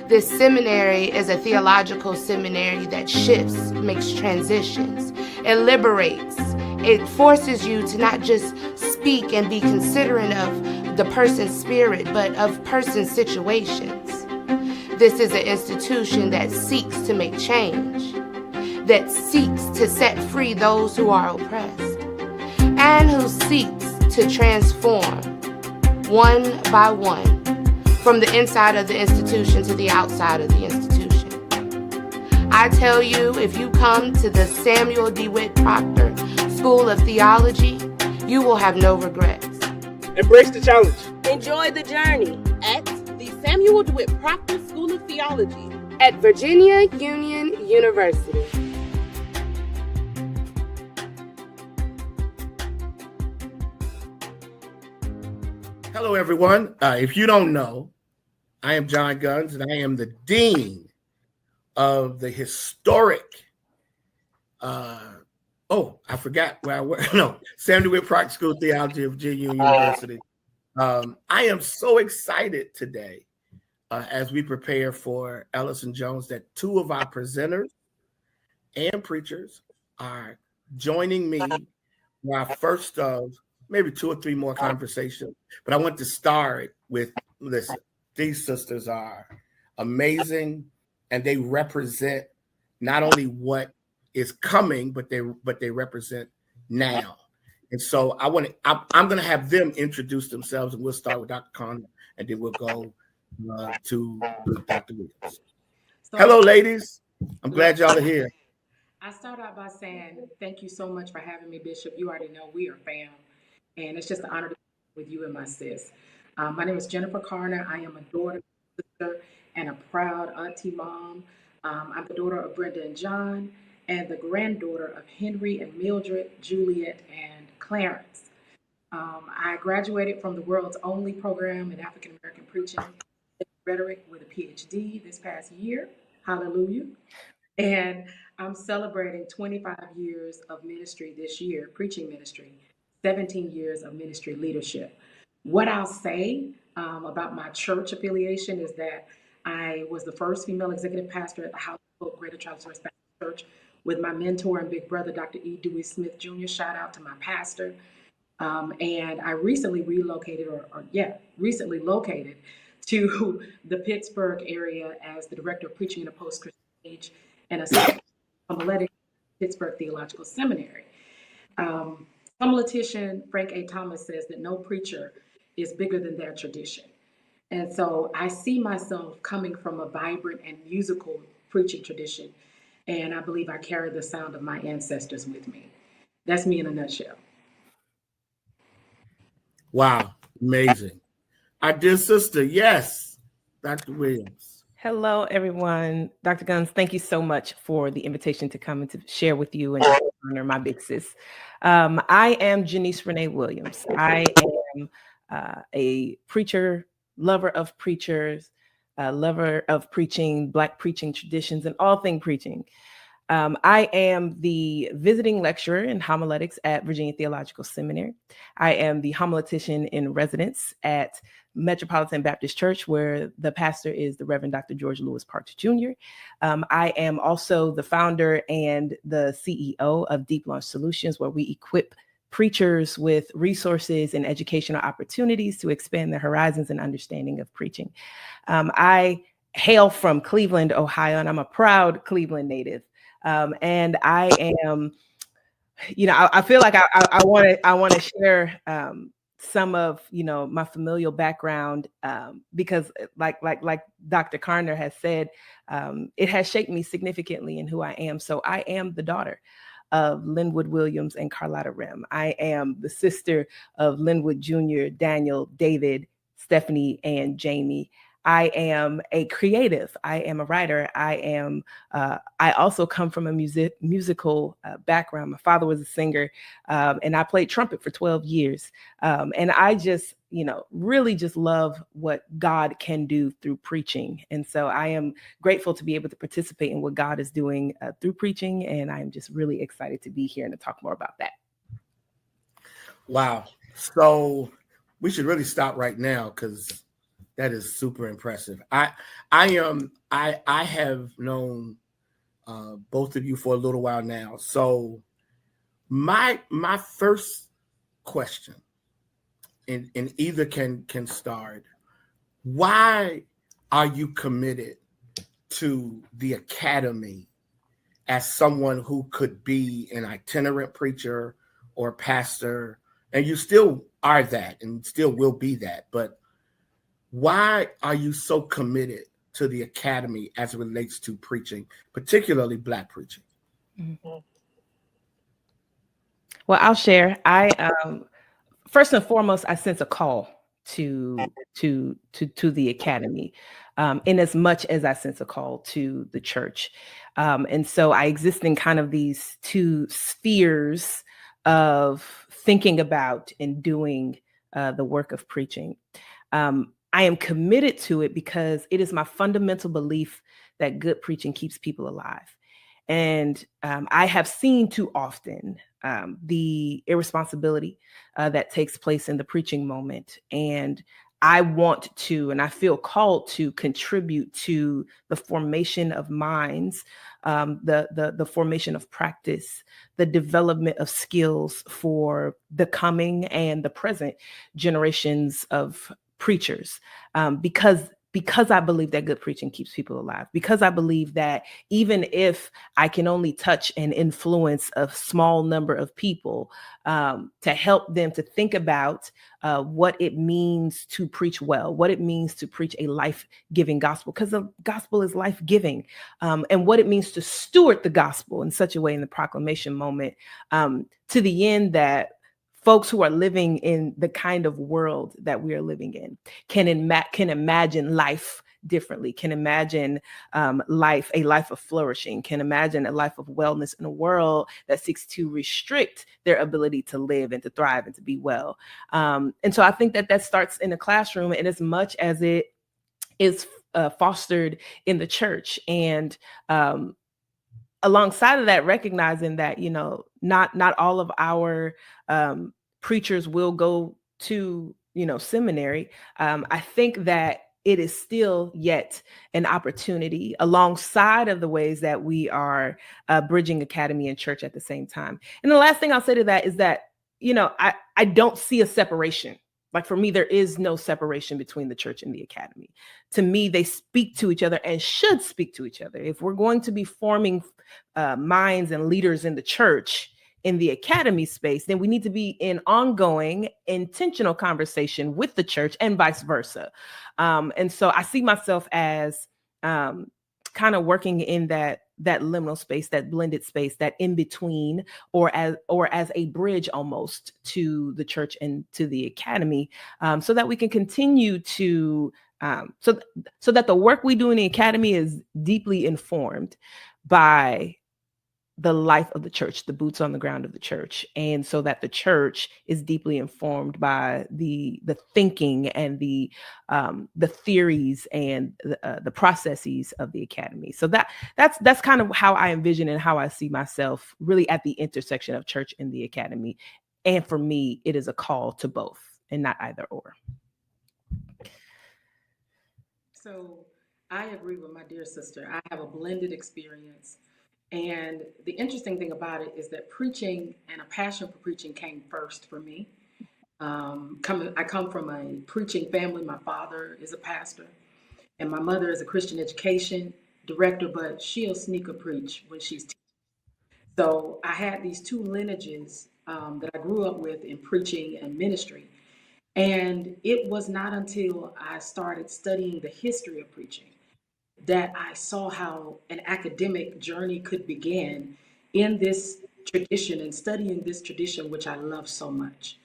This seminary is a theological seminary that shifts, makes transitions, it liberates, it forces you to not just speak and be considerate of the person's spirit, but of person's situations. This is an institution that seeks to make change, that seeks to set free those who are oppressed, and who seeks to transform one by one from the inside of the institution to the outside of the institution. I tell you, if you come to the Samuel DeWitt Proctor School of Theology, you will have no regrets. Embrace the challenge. Enjoy the journey at the Samuel DeWitt Proctor School of Theology at Virginia Union University. Hello, everyone. If you don't know, I am John Guns, and I am the Dean of the historic, I forgot where I work. No, Samuel DeWitt Proctor School of Theology of Virginia University. I am so excited today as we prepare for Ellison Jones that two of our presenters and preachers are joining me for our first of maybe two or three more conversations. But I want to start with, listen, these sisters are amazing, and they represent not only what is coming, but they represent now. And so I'm going to have them introduce themselves, and we'll start with Dr. Conner, and then we'll go to Dr. Williams. Hello, ladies. I'm glad y'all are here. I start out by saying thank you so much for having me, Bishop. You already know we are fam, and it's just an honor to be with you and my sis. My name is Jennifer Carner. I am a daughter, sister, and a proud auntie mom. I'm the daughter of Brenda and John, and the granddaughter of Henry and Mildred, Juliet, and Clarence. I graduated from the world's only program in African American preaching and rhetoric with a PhD this past year. Hallelujah. And I'm celebrating 25 years of ministry this year, preaching ministry, 17 years of ministry leadership. What I'll say about my church affiliation is that I was the first female executive pastor at the House of Hope Greater Charles Baptist Church with my mentor and big brother, Dr. E. Dewey Smith Jr. Shout out to my pastor. And I recently relocated to the Pittsburgh area as the director of preaching in a post-Christian age and a homiletic Pittsburgh Theological Seminary. Homiletician Frank A. Thomas says that no preacher is bigger than their tradition. And so I see myself coming from a vibrant and musical preaching tradition, and I believe I carry the sound of my ancestors with me. That's me in a nutshell. Wow, amazing. Our dear sister, yes, Dr. Williams. Hello, everyone. Dr. Guns, thank you so much for the invitation to come and to share with you and honor my big sis. I am Janice Renee Williams. I am a preacher, lover of preachers, lover of preaching, Black preaching traditions, and all things preaching. I am the visiting lecturer in homiletics at Virginia Theological Seminary. I am the homiletician in residence at Metropolitan Baptist Church, where the pastor is the Reverend Dr. George Lewis Parks Jr. I am also the founder and the CEO of Deep Launch Solutions, where we equip preachers with resources and educational opportunities to expand their horizons and understanding of preaching. I hail from Cleveland, Ohio, and I'm a proud Cleveland native. And I am, I feel like I want to share some of, my familial background, because like Dr. Carner has said, it has shaped me significantly in who I am. So I am the daughter of Linwood Williams and Carlotta Rem. I am the sister of Linwood Jr., Daniel, David, Stephanie, and Jamie. I am a creative. I am a writer. I also come from a musical background. My father was a singer, and I played trumpet for 12 years. And I just, really just love what God can do through preaching. And so I am grateful to be able to participate in what God is doing through preaching. And I'm just really excited to be here and to talk more about that. Wow. So we should really stop right now, because That is super impressive. I have known both of you for a little while now. So my first question, and either can start. Why are you committed to the academy as someone who could be an itinerant preacher or pastor, and you still are that and still will be that, but why are you so committed to the academy as it relates to preaching, particularly Black preaching? Mm-hmm. Well, I'll share. I first and foremost, I sense a call to the academy, in as much as I sense a call to the church, and so I exist in kind of these two spheres of thinking about and doing the work of preaching. I am committed to it because it is my fundamental belief that good preaching keeps people alive. And I have seen too often the irresponsibility that takes place in the preaching moment. And I want to, and I feel called to contribute to the formation of minds, the formation of practice, the development of skills for the coming and the present generations of preachers, because I believe that good preaching keeps people alive, because I believe that even if I can only touch and influence a small number of people, to help them to think about what it means to preach well, what it means to preach a life-giving gospel, because the gospel is life-giving, and what it means to steward the gospel in such a way in the proclamation moment, to the end that folks who are living in the kind of world that we are living in can imagine life differently, can imagine a life of flourishing, can imagine a life of wellness in a world that seeks to restrict their ability to live and to thrive and to be well. And so I think that starts in the classroom, and as much as it is fostered in the church. And alongside of that, recognizing that, not all of our preachers will go to, seminary. I think that it is still yet an opportunity alongside of the ways that we are bridging academy and church at the same time. And the last thing I'll say to that is that, I don't see a separation. Like, for me, there is no separation between the church and the academy. To me, they speak to each other and should speak to each other. If we're going to be forming minds and leaders in the church, in the academy space, then we need to be in ongoing, intentional conversation with the church and vice versa. And so I see myself as kind of working in that liminal space, that blended space, that in between, or as a bridge almost to the church and to the academy, so that we can continue to so that the work we do in the academy is deeply informed by the life of the church, the boots on the ground of the church, and so that the church is deeply informed by the thinking and the theories and the processes of the academy. So that's kind of how I envision and how I see myself, really at the intersection of church and the academy. And for me, it is a call to both, and not either or. So I agree with my dear sister. I have a blended experience. And the interesting thing about it is that preaching and a passion for preaching came first for me. I come from a preaching family. My father is a pastor, and my mother is a Christian education director, but she'll sneak a preach when she's teaching. So I had these two lineages that I grew up with in preaching and ministry. And it was not until I started studying the history of preaching that I saw how an academic journey could begin in this tradition and studying this tradition, which I love so much.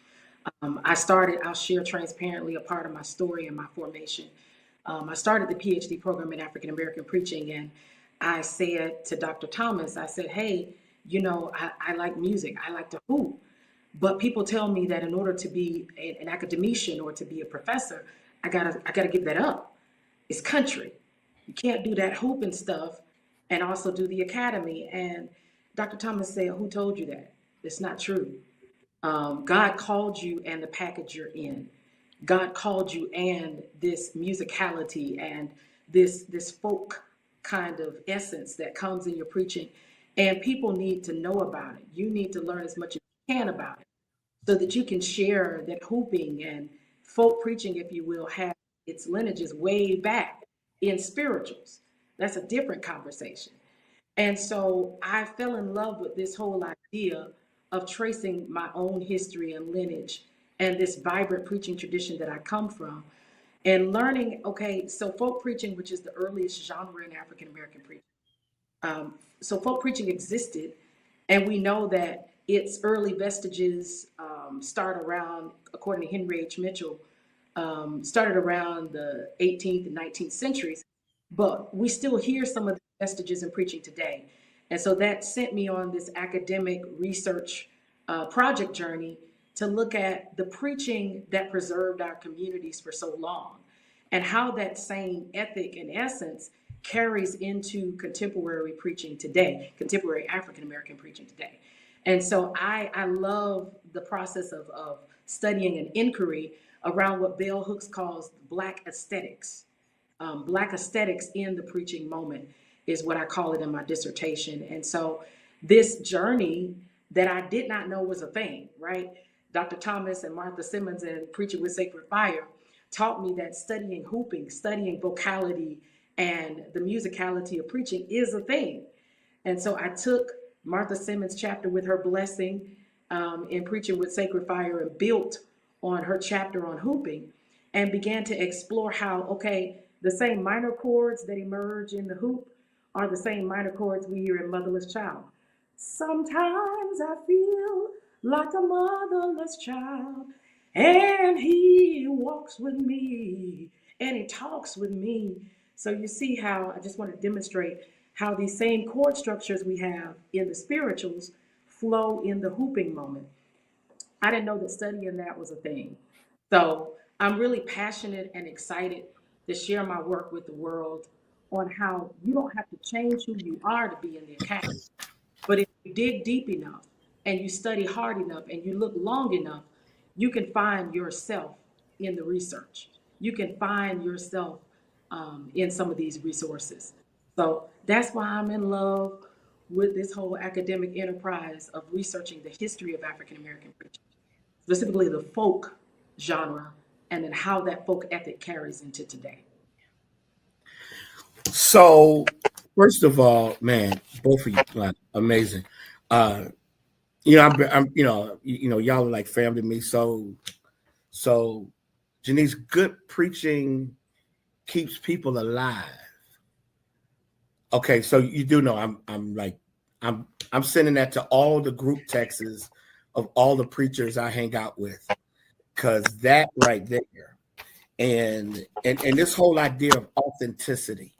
I'll share transparently a part of my story and my formation. I started the PhD program in African American preaching, and I said to Dr. Thomas, I said, hey, I like music, I like to hoop, but people tell me that in order to be an academician or to be a professor, I gotta give that up. It's country. You can't do that hooping stuff and also do the academy. And Dr. Thomas said, who told you that? It's not true. God called you and the package you're in. God called you, and this musicality and this folk kind of essence that comes in your preaching, and people need to know about it. You need to learn as much as you can about it so that you can share that hooping and folk preaching, if you will, have its lineages way back in spirituals. That's a different conversation. And so I fell in love with this whole idea of tracing my own history and lineage and this vibrant preaching tradition that I come from, and learning, okay, so folk preaching, which is the earliest genre in African American preaching. So folk preaching existed, and we know that its early vestiges start around, according to Henry H. Mitchell, started around the 18th and 19th centuries, but we still hear some of the vestiges in preaching today. And so that sent me on this academic research project journey to look at the preaching that preserved our communities for so long and how that same ethic and essence carries into contemporary preaching today, contemporary African American preaching today. And so I love the process of studying an inquiry around what Bell Hooks calls Black aesthetics. Black aesthetics in the preaching moment is what I call it in my dissertation. And so this journey that I did not know was a thing, right? Dr. Thomas and Martha Simmons and Preaching with Sacred Fire taught me that studying hooping, studying vocality, and the musicality of preaching is a thing. And so I took Martha Simmons' chapter with her blessing in Preaching with Sacred Fire and built on her chapter on hooping and began to explore how, okay, the same minor chords that emerge in the hoop are the same minor chords we hear in Motherless Child. Sometimes I feel like a motherless child, and he walks with me and he talks with me. So you see how I just want to demonstrate how these same chord structures we have in the spirituals flow in the hooping moment. I didn't know that studying that was a thing. So I'm really passionate and excited to share my work with the world on how you don't have to change who you are to be in the academy. But if you dig deep enough and you study hard enough and you look long enough, you can find yourself in the research. You can find yourself in some of these resources. So that's why I'm in love with this whole academic enterprise of researching the history of African American preaching, specifically the folk genre, and then how that folk ethic carries into today. So, first of all, man, both of you, like, amazing. I'm y'all are like family to me. So, Janice, good preaching keeps people alive. Okay, so you do know I'm sending that to all the group texts of all the preachers I hang out with, because that right there, and this whole idea of authenticity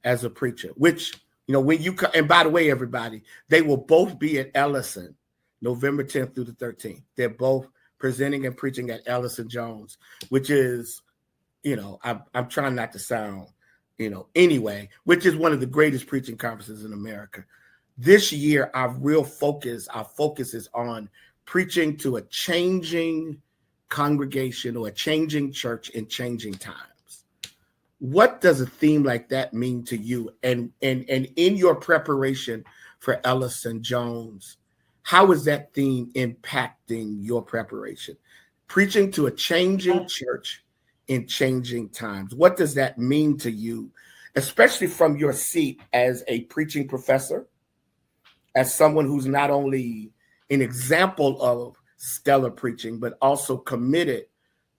as a preacher, which, when you come, and by the way, everybody, they will both be at Ellison November 10th through the 13th. They're both presenting and preaching at Ellison Jones, which is, I'm trying not to sound, anyway, which is one of the greatest preaching conferences in America. This year, our focus is on preaching to a changing congregation or a changing church in changing times. What does a theme like that mean to you? And in your preparation for Ellison Jones, how is that theme impacting your preparation? Preaching to a changing church in changing times. What does that mean to you, especially from your seat as a preaching professor, as someone who's not only an example of stellar preaching, but also committed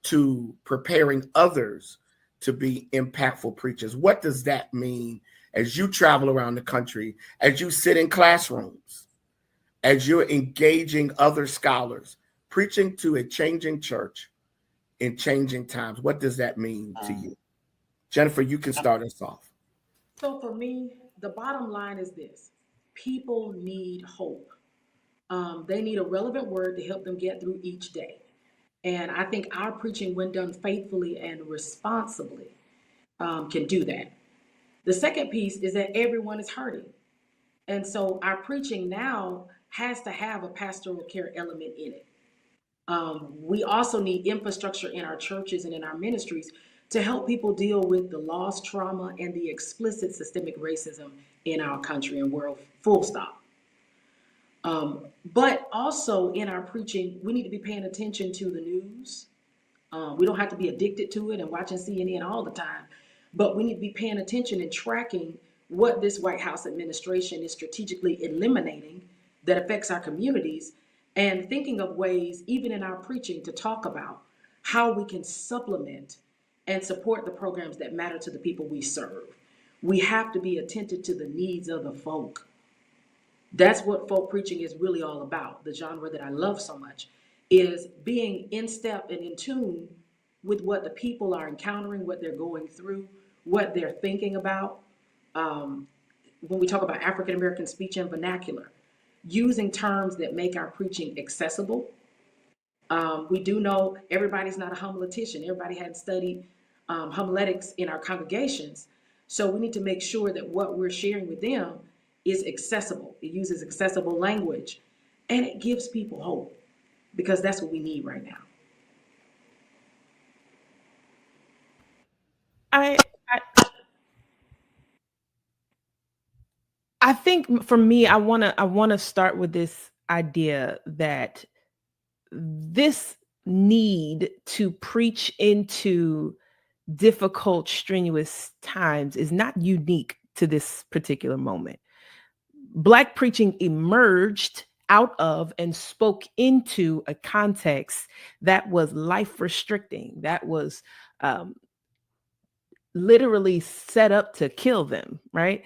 to preparing others to be impactful preachers? What does that mean as you travel around the country, as you sit in classrooms, as you're engaging other scholars, preaching to a changing church in changing times? What does that mean to you? Jennifer, you can start us off. So for me, the bottom line is this: people need hope. They need a relevant word to help them get through each day. And I think our preaching, when done faithfully and responsibly, can do that. The second piece is that everyone is hurting. And so our preaching now has to have a pastoral care element in it. We also need infrastructure in our churches and in our ministries to help people deal with the loss, trauma, and the explicit systemic racism in our country and world, full stop. But also in our preaching, we need to be paying attention to the news. We don't have to be addicted to it and watching CNN all the time, but we need to be paying attention and tracking what this White House administration is strategically eliminating that affects our communities, and thinking of ways, even in our preaching, to talk about how we can supplement and support the programs that matter to the people we serve. We have to be attentive to the needs of the folk. That's what folk preaching is really all about. The genre that I love so much is being in step and in tune with what the people are encountering, what they're going through, what they're thinking about. When we talk about African American speech and vernacular, using terms that make our preaching accessible. We do know everybody's not a homiletician. Everybody hadn't studied homiletics in our congregations. So we need to make sure that what we're sharing with them is accessible. It uses accessible language, and it gives people hope, because that's what we need right now. I think for me, I wanna start with this idea that this need to preach into difficult, strenuous times is not unique to this particular moment. Black preaching emerged out of and spoke into a context that was life restricting, that was literally set up to kill them, right?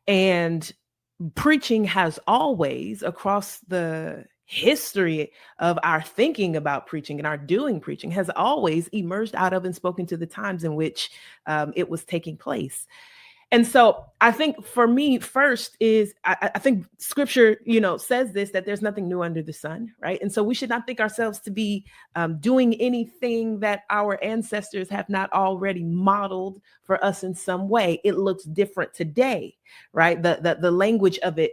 And preaching has always, across the history of our thinking about preaching and our doing preaching, has always emerged out of and spoken to the times in which it was taking place. And so I think for me, first is, I think scripture, says this, that there's nothing new under the sun, right? And so we should not think ourselves to be doing anything that our ancestors have not already modeled for us in some way. It looks different today, right? The language of it,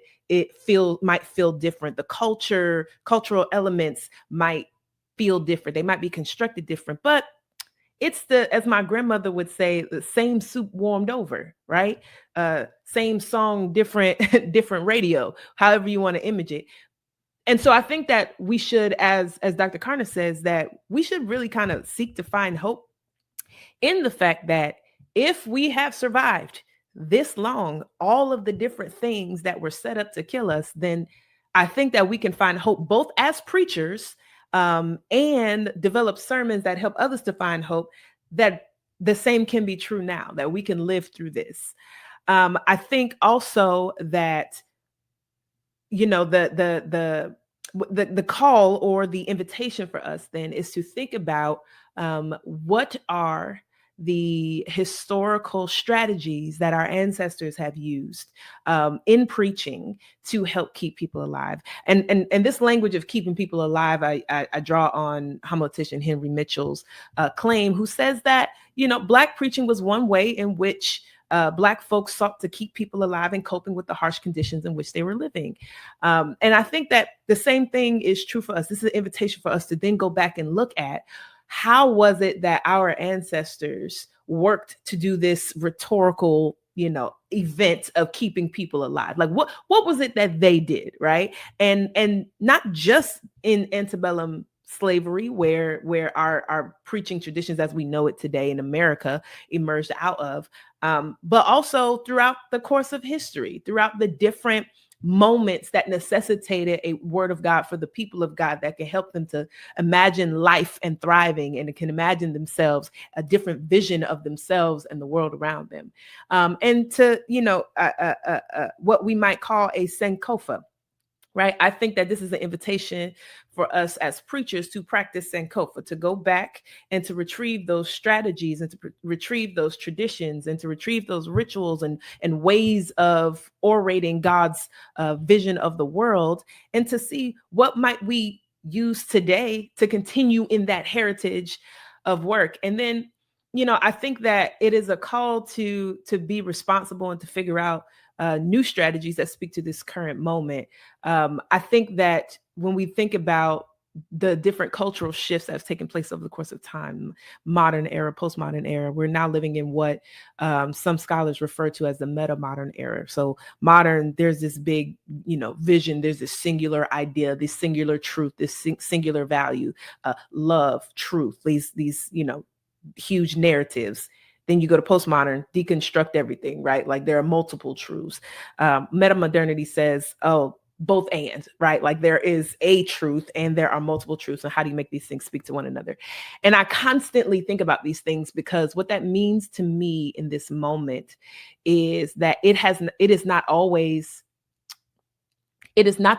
might feel different. The cultural elements might feel different. They might be constructed different, but it's as my grandmother would say, the same soup warmed over, right? Same song, different radio, however you want to image it. And so I think that we should, as Dr. Karna says, that we should really kind of seek to find hope in the fact that if we have survived this long, all of the different things that were set up to kill us, then I think that we can find hope both as preachers and develop sermons that help others to find hope, that the same can be true now, that we can live through this. I think also that, the call or the invitation for us then is to think about what are the historical strategies that our ancestors have used in preaching to help keep people alive. And this language of keeping people alive, I draw on homiletician Henry Mitchell's claim, who says that, Black preaching was one way in which Black folks sought to keep people alive and coping with the harsh conditions in which they were living. And I think that the same thing is true for us. This is an invitation for us to then go back and look at, how was it that our ancestors worked to do this rhetorical, event of keeping people alive? Like what was it that they did, right? And not just in antebellum slavery, where our preaching traditions as we know it today in America emerged out of, but also throughout the course of history, throughout the different moments that necessitated a word of God for the people of God that can help them to imagine life and thriving, and can imagine themselves, a different vision of themselves and the world around them. And to, what we might call a Sankofa, right? I think that this is an invitation for us as preachers to practice Sankofa, to go back and to retrieve those strategies and to retrieve those traditions and to retrieve those rituals and ways of orating God's vision of the world, and to see what might we use today to continue in that heritage of work. And then, I think that it is a call to be responsible and to figure out new strategies that speak to this current moment. I think that when we think about the different cultural shifts that have taken place over the course of time, modern era, postmodern era. We're now living in what some scholars refer to as the meta-modern era. So modern, there's this big, vision, there's this singular idea, this singular truth, this singular value, love, truth, these huge narratives. Then you go to postmodern, deconstruct everything, right? Like there are multiple truths. Meta-modernity says, oh, both and, right? Like there is a truth and there are multiple truths. And how do you make these things speak to one another? And I constantly think about these things because what that means to me in this moment is that it is not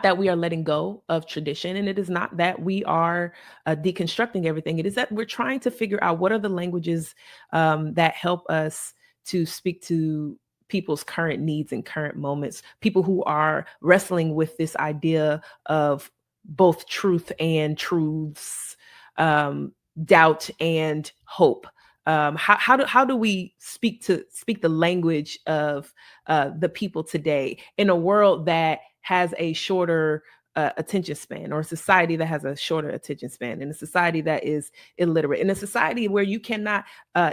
that we are letting go of tradition, and it is not that we are deconstructing everything. It is that we're trying to figure out what are the languages that help us to speak to people's current needs and current moments, people who are wrestling with this idea of both truth and truths, doubt and hope. How do we speak the language of the people today in a world that has a shorter attention span, or a society that has a shorter attention span, in a society that is illiterate, in a society where you cannot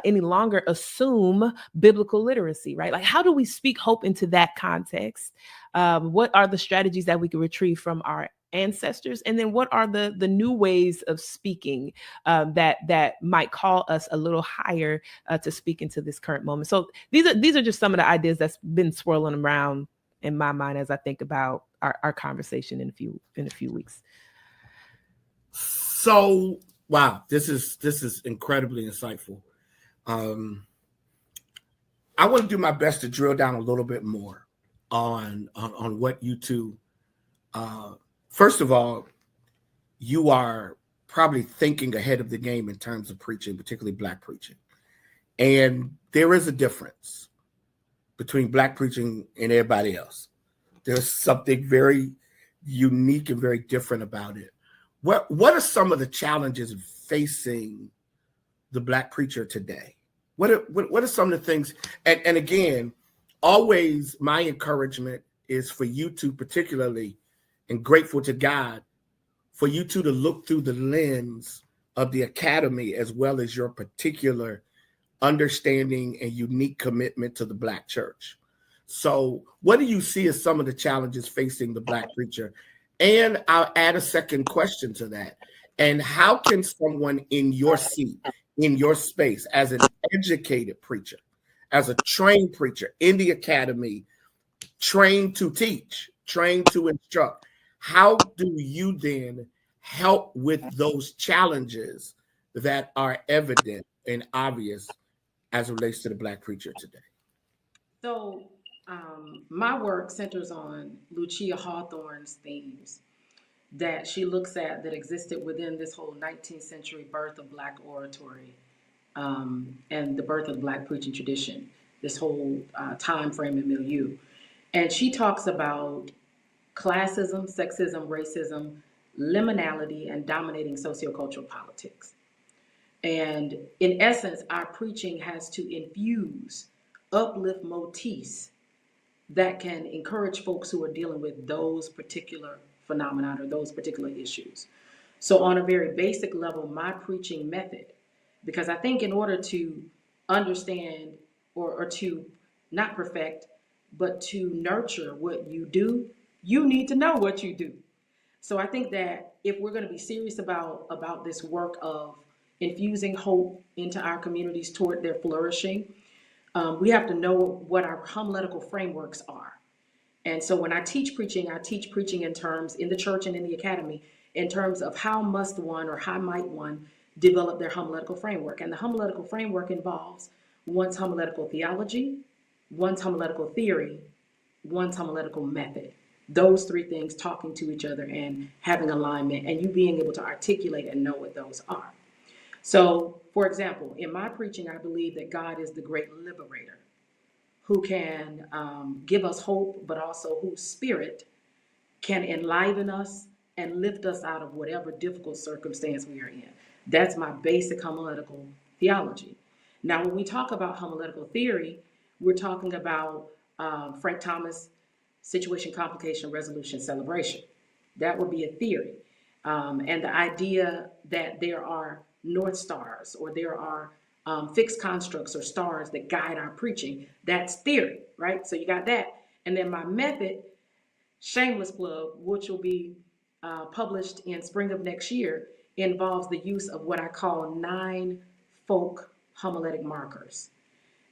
any longer assume biblical literacy, right? Like, how do we speak hope into that context? What are the strategies that we can retrieve from our ancestors? And then what are the new ways of speaking that might call us a little higher to speak into this current moment? So these are just some of the ideas that's been swirling around in my mind as I think about our conversation in a few weeks. So, wow, this is incredibly insightful. I want to do my best to drill down a little bit more on what you two. First of all, you are probably thinking ahead of the game in terms of preaching, particularly Black preaching, and there is a difference between Black preaching and everybody else. There's something very unique and very different about it. What are some of the challenges facing the Black preacher today? What are some of the things? And again, always my encouragement is for you two particularly, and grateful to God, for you two to look through the lens of the academy as well as your particular understanding and unique commitment to the Black church. So what do you see as some of the challenges facing the Black preacher? And I'll add a second question to that. And how can someone in your seat, in your space, as an educated preacher, as a trained preacher in the academy, trained to teach, trained to instruct, how do you then help with those challenges that are evident and obvious as it relates to the Black preacher today? So my work centers on Lucia Hawthorne's themes that she looks at that existed within this whole 19th century birth of Black oratory and the birth of the Black preaching tradition, this whole time frame and milieu. And she talks about classism, sexism, racism, liminality, and dominating sociocultural politics. And in essence, our preaching has to infuse, uplift motifs that can encourage folks who are dealing with those particular phenomena or those particular issues. So on a very basic level, my preaching method, because I think in order to understand or to not perfect, but to nurture what you do, you need to know what you do. So I think that if we're going to be serious about this work of infusing hope into our communities toward their flourishing, we have to know what our homiletical frameworks are. And so when I teach preaching in terms, in the church and in the academy, in terms of how must one or how might one develop their homiletical framework. And the homiletical framework involves one's homiletical theology, one's homiletical theory, one's homiletical method. Those three things talking to each other and having alignment, and you being able to articulate and know what those are. So, for example, in my preaching, I believe that God is the great liberator who can give us hope, but also whose spirit can enliven us and lift us out of whatever difficult circumstance we are in. That's my basic homiletical theology. Now, when we talk about homiletical theory, we're talking about Frank Thomas, situation, complication, resolution, celebration. That would be a theory. And the idea that there are North Stars or there are fixed constructs or stars that guide our preaching, that's theory, right? So you got that. And then my method, shameless plug, which will be published in spring of next year, involves the use of what I call 9 folk homiletic markers.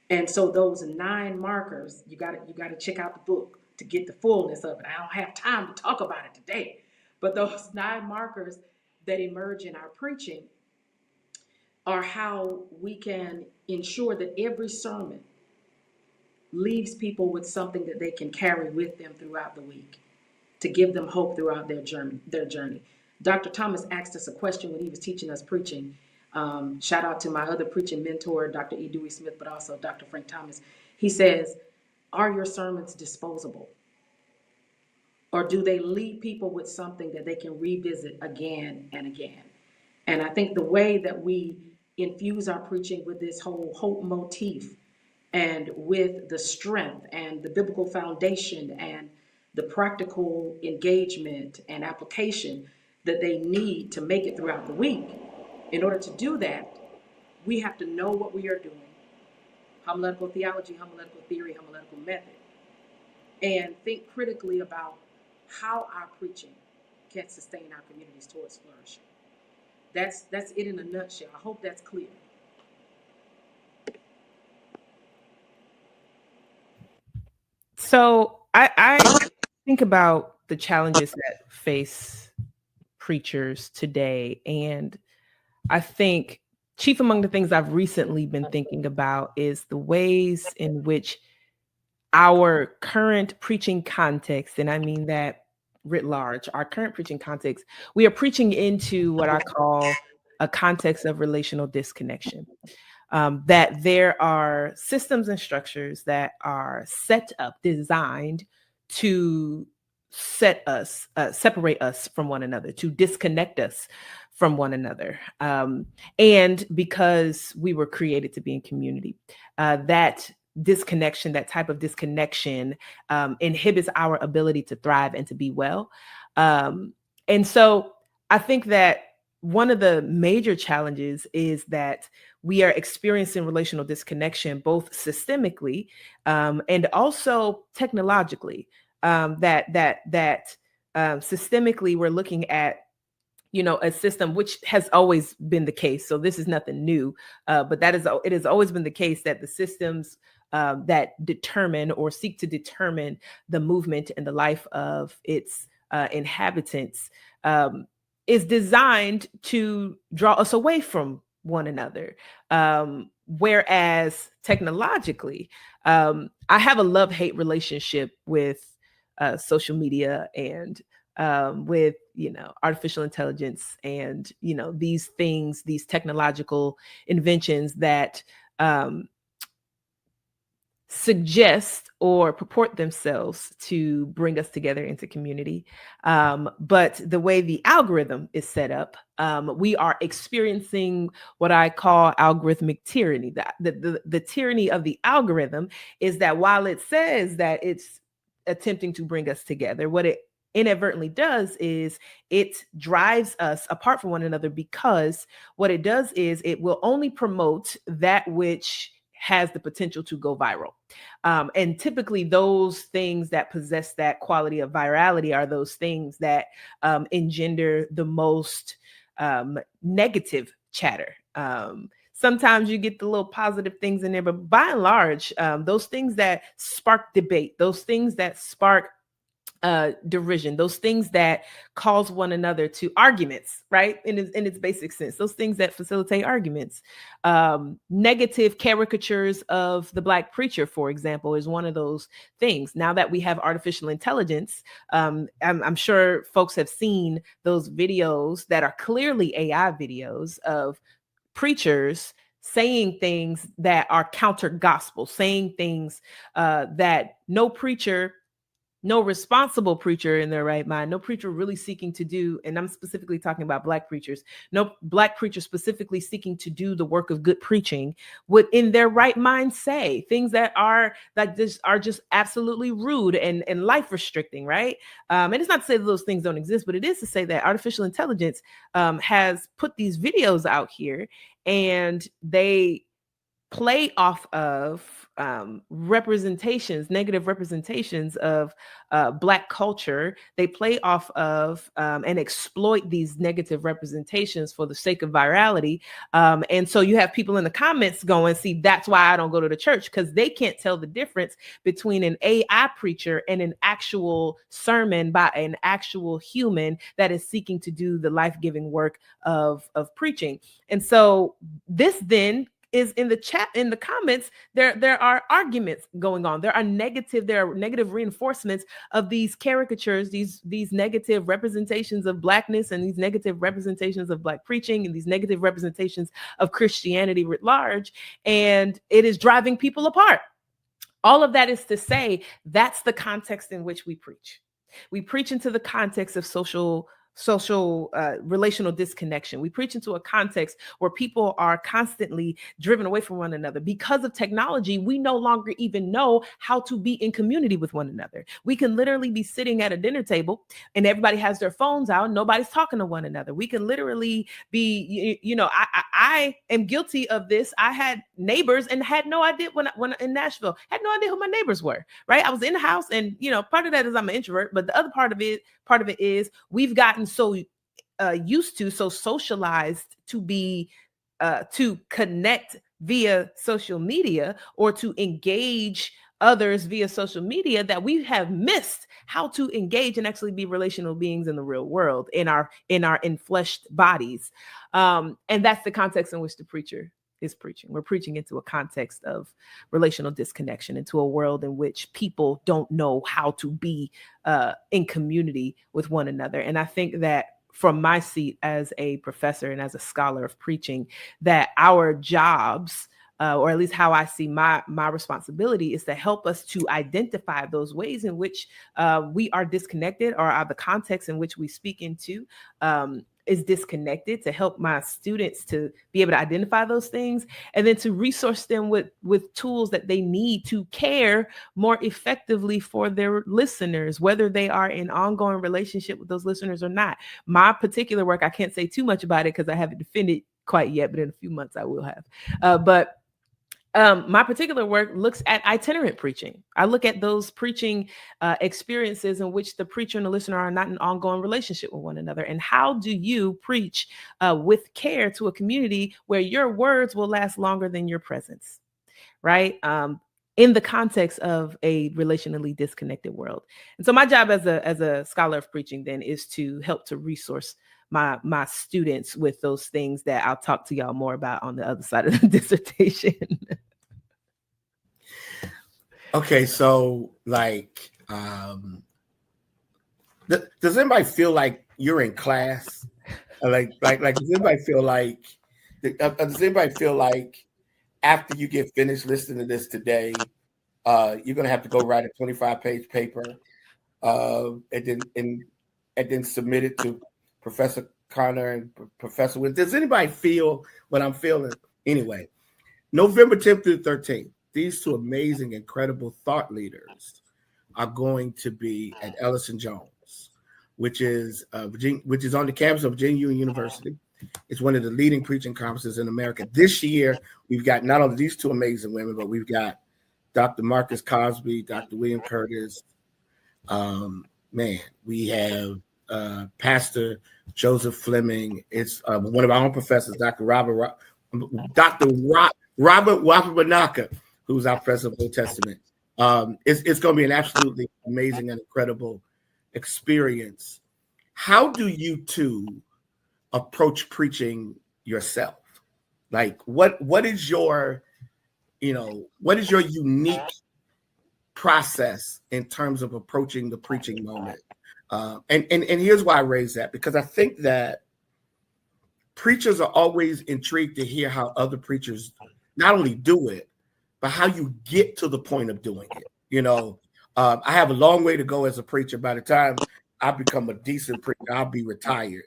And so those 9 markers, you gotta check out the book to get the fullness of it. I don't have time to talk about it today, but those 9 markers that emerge in our preaching are how we can ensure that every sermon leaves people with something that they can carry with them throughout the week to give them hope throughout their journey. Dr. Thomas asked us a question when he was teaching us preaching. Shout out to my other preaching mentor, Dr. E. Dewey Smith, but also Dr. Frank Thomas. He says, are your sermons disposable? Or do they leave people with something that they can revisit again and again? And I think the way that we infuse our preaching with this whole hope motif and with the strength and the biblical foundation and the practical engagement and application that they need to make it throughout the week. In order to do that, we have to know what we are doing, homiletical theology, homiletical theory, homiletical method, and think critically about how our preaching can sustain our communities towards flourishing. That's it in a nutshell. I hope that's clear. So I think about the challenges that face preachers today, and I think chief among the things I've recently been thinking about is the ways in which our current preaching context, and I mean that writ large, our current preaching context, we are preaching into what I call a context of relational disconnection. That there are systems and structures that are set up, designed to separate us from one another, to disconnect us from one another. And because we were created to be in community, that disconnection, that type of disconnection, inhibits our ability to thrive and to be well. And so I think that one of the major challenges is that we are experiencing relational disconnection, both systemically and also technologically. Systemically, we're looking at a system which has always been the case. So this is nothing new, but it has always been the case that the systems that determine or seek to determine the movement and the life of its inhabitants is designed to draw us away from one another. Whereas technologically, I have a love-hate relationship with social media and with artificial intelligence and these things, these technological inventions that suggest or purport themselves to bring us together into community. But the way the algorithm is set up, we are experiencing what I call algorithmic tyranny. The tyranny of the algorithm is that while it says that it's attempting to bring us together, what it inadvertently does is it drives us apart from one another, because what it does is it will only promote that which has the potential to go viral. And typically those things that possess that quality of virality are those things that engender the most negative chatter. Sometimes you get the little positive things in there, but by and large, those things that spark debate, those things that spark derision, those things that cause one another to arguments, right? In its basic sense, those things that facilitate arguments. Negative caricatures of the Black preacher, for example, is one of those things. Now that we have artificial intelligence, I'm sure folks have seen those videos that are clearly AI videos of preachers saying things that are counter gospel, saying things that no preacher no responsible preacher in their right mind, no preacher really seeking to do, and I'm specifically talking about Black preachers, no Black preacher specifically seeking to do the work of good preaching would in their right mind say things that are just absolutely rude and life restricting, right? And it's not to say that those things don't exist, but it is to say that artificial intelligence has put these videos out here, and they play off of negative representations of Black culture. They play off of and exploit these negative representations for the sake of virality. And so you have people in the comments going, see, that's why I don't go to the church, because they can't tell the difference between an AI preacher and an actual sermon by an actual human that is seeking to do the life-giving work of preaching. And so this then is in the chat, in the comments, there are arguments going on. There are negative reinforcements of these caricatures, these negative representations of Blackness, and these negative representations of Black preaching, and these negative representations of Christianity writ large. And it is driving people apart. All of that is to say, that's the context in which we preach. We preach into the context of social relational disconnection. We preach into a context where people are constantly driven away from one another. Because of technology, we no longer even know how to be in community with one another. We can literally be sitting at a dinner table and everybody has their phones out. Nobody's talking to one another. We can literally be, I am guilty of this. I had neighbors and had no idea when in Nashville, had no idea who my neighbors were, right? I was in the house, and, part of that is I'm an introvert, but the other part of it is we've gotten so used to, so socialized to be, to connect via social media or to engage others via social media, that we have missed how to engage and actually be relational beings in the real world, in our enfleshed bodies. And that's the context in which the preacher is preaching. We're preaching into a context of relational disconnection, into a world in which people don't know how to be in community with one another. And I think that from my seat as a professor and as a scholar of preaching, that our jobs, or at least how I see my responsibility, is to help us to identify those ways in which we are disconnected, or are the context in which we speak into is disconnected, to help my students to be able to identify those things, and then to resource them with tools that they need to care more effectively for their listeners, whether they are in ongoing relationship with those listeners or not. My particular work, I can't say too much about it because I haven't defended quite yet, but in a few months I will have. My particular work looks at itinerant preaching. I look at those preaching experiences in which the preacher and the listener are not in ongoing relationship with one another. And how do you preach with care to a community where your words will last longer than your presence, right? In the context of a relationally disconnected world. And so my job as a scholar of preaching then is to help to resource my students with those things that I'll talk to y'all more about on the other side of the dissertation. Okay, so does anybody feel like you're in class? Does anybody feel like after you get finished listening to this today, you're gonna have to go write a 25-page paper, and then submit it to Professor Carner and Professor Wynn? Does anybody feel what I'm feeling? Anyway, November 10th through 13th, these two amazing, incredible thought leaders are going to be at Ellison Jones, which is on the campus of Virginia University. It's one of the leading preaching conferences in America. This year, we've got not only these two amazing women, but we've got Dr. Marcus Cosby, Dr. William Curtis. We have Pastor Joseph Fleming. It's one of our own professors, Dr. Robert Wapanaka, who's our professor of Old Testament. It's going to be an absolutely amazing and incredible experience. How do you two approach preaching yourself? Like, what is your unique process in terms of approaching the preaching moment? And here's why I raise that, because I think that preachers are always intrigued to hear how other preachers not only do it, but how you get to the point of doing it. I have a long way to go as a preacher. By the time I become a decent preacher, I'll be retired.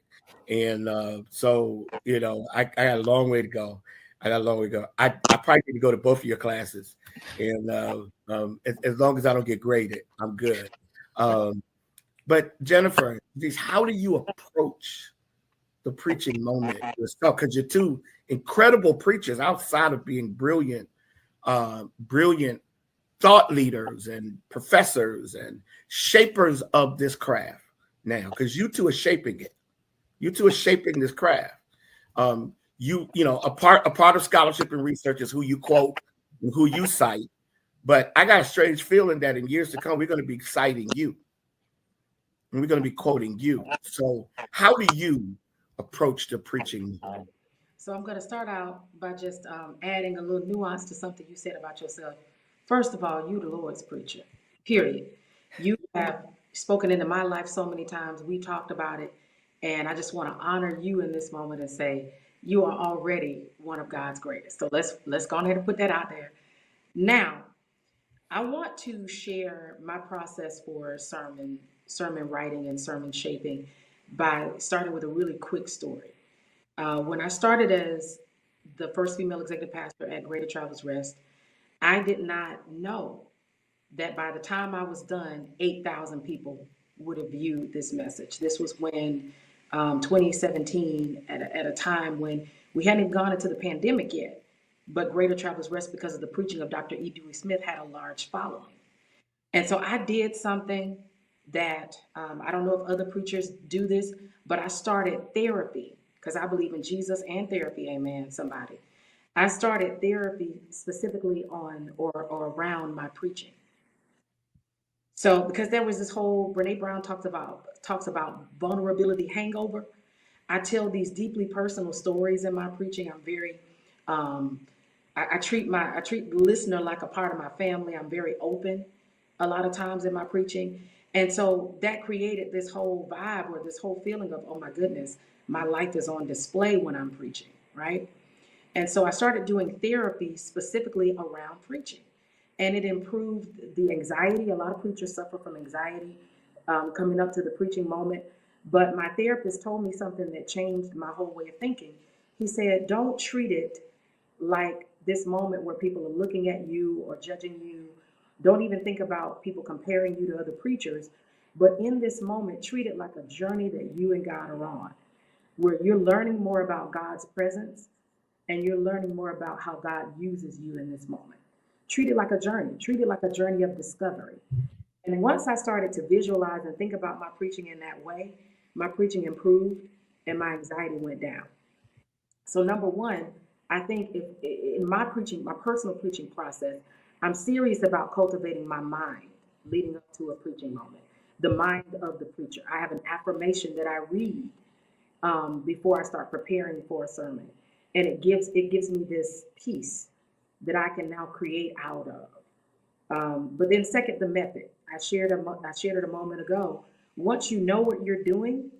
And so, you know, I got a long way to go. I probably need to go to both of your classes. And as long as I don't get graded, I'm good. But Jennifer, how do you approach the preaching moment yourself? Because you're two incredible preachers outside of being brilliant thought leaders and professors and shapers of this craft now, because you two are shaping it. You two are shaping this craft. You know, a part of scholarship and research is who you quote and who you cite. But I got a strange feeling that in years to come, we're going to be citing you. And we're going to be quoting you. So how do you approach the preaching? So I'm going to start out by just adding a little nuance to something you said about yourself. First of all, you the Lord's preacher, period. You have spoken into my life so many times. We talked about it. And I just want to honor you in this moment and say, you are already one of God's greatest. So let's go ahead and put that out there. Now, I want to share my process for sermon writing and sermon shaping by starting with a really quick story. When I started as the first female executive pastor at Greater Travelers Rest, I did not know that by the time I was done, 8,000 people would have viewed this message. This was when 2017, at a time when we hadn't even gone into the pandemic yet, but Greater Travelers Rest, because of the preaching of Dr. E. Dewey Smith, had a large following. And so I did something that I don't know if other preachers do this, but I started therapy because I believe in Jesus and therapy. Amen, somebody. I started therapy specifically on or around my preaching. So because there was this whole, Brene Brown talks about vulnerability hangover. I tell these deeply personal stories in my preaching. I'm very, I treat the listener like a part of my family. I'm very open a lot of times in my preaching. And so that created this whole vibe or this whole feeling of, oh my goodness, my life is on display when I'm preaching, right? And so I started doing therapy specifically around preaching. And it improved the anxiety. A lot of preachers suffer from anxiety coming up to the preaching moment. But my therapist told me something that changed my whole way of thinking. He said, don't treat it like this moment where people are looking at you or judging you. Don't even think about people comparing you to other preachers. But in this moment, treat it like a journey that you and God are on, where you're learning more about God's presence and you're learning more about how God uses you in this moment. Treat it like a journey. Treat it like a journey of discovery. And once I started to visualize and think about my preaching in that way, my preaching improved and my anxiety went down. So number one, I think in my preaching, my personal preaching process, I'm serious about cultivating my mind leading up to a preaching moment, the mind of the preacher. I have an affirmation that I read before I start preparing for a sermon. And it gives me this peace that I can now create out of. But then second, the method. I shared it a moment ago. Once you know what you're doing,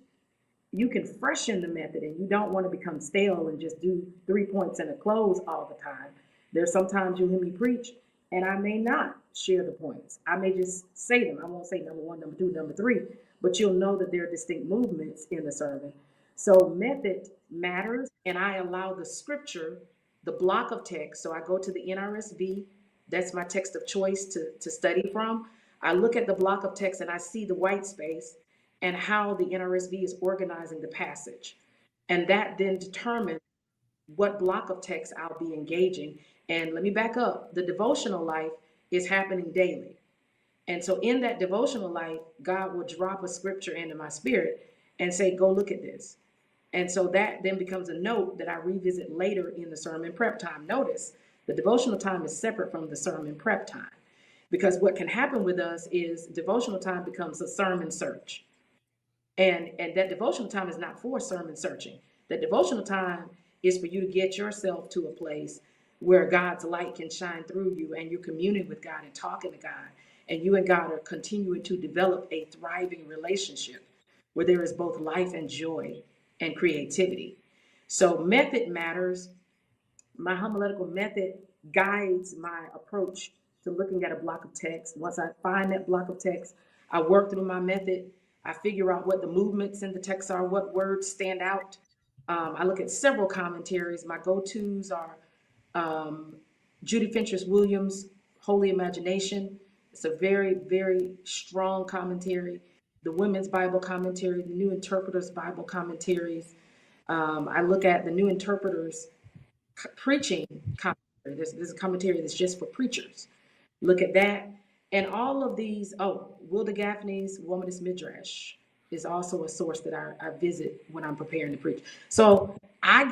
you can freshen the method and you don't want to become stale and just do 3 points and a close all the time. There's sometimes you hear me preach and I may not share the points. I may just say them. I won't say number one, number two, number three, but you'll know that there are distinct movements in the sermon. So method matters, and I allow the scripture, the block of text. So I go to the NRSV. That's my text of choice to study from. I look at the block of text and I see the white space and how the NRSV is organizing the passage. And that then determines what block of text I'll be engaging. And let me back up. The devotional life is happening daily. And so in that devotional life, God will drop a scripture into my spirit and say, go look at this. And so that then becomes a note that I revisit later in the sermon prep time. Notice the devotional time is separate from the sermon prep time, because what can happen with us is devotional time becomes a sermon search. And that devotional time is not for sermon searching. The devotional time is for you to get yourself to a place where God's light can shine through you and you're communing with God and talking to God. And you and God are continuing to develop a thriving relationship where there is both life and joy and creativity. So method matters. My homiletical method guides my approach to looking at a block of text. Once I find that block of text, I work through my method. I figure out what the movements in the text are, what words stand out. I look at several commentaries. My go-tos are Judy Fentress Williams' Holy Imagination. It's a very, very strong commentary. The Women's Bible Commentary, the New Interpreter's Bible Commentaries. I look at the New Interpreter's preaching commentary. There's a commentary that's just for preachers. Look at that. And all of these, Wilda Gaffney's Womanist Midrash is also a source that I visit when I'm preparing to preach. So I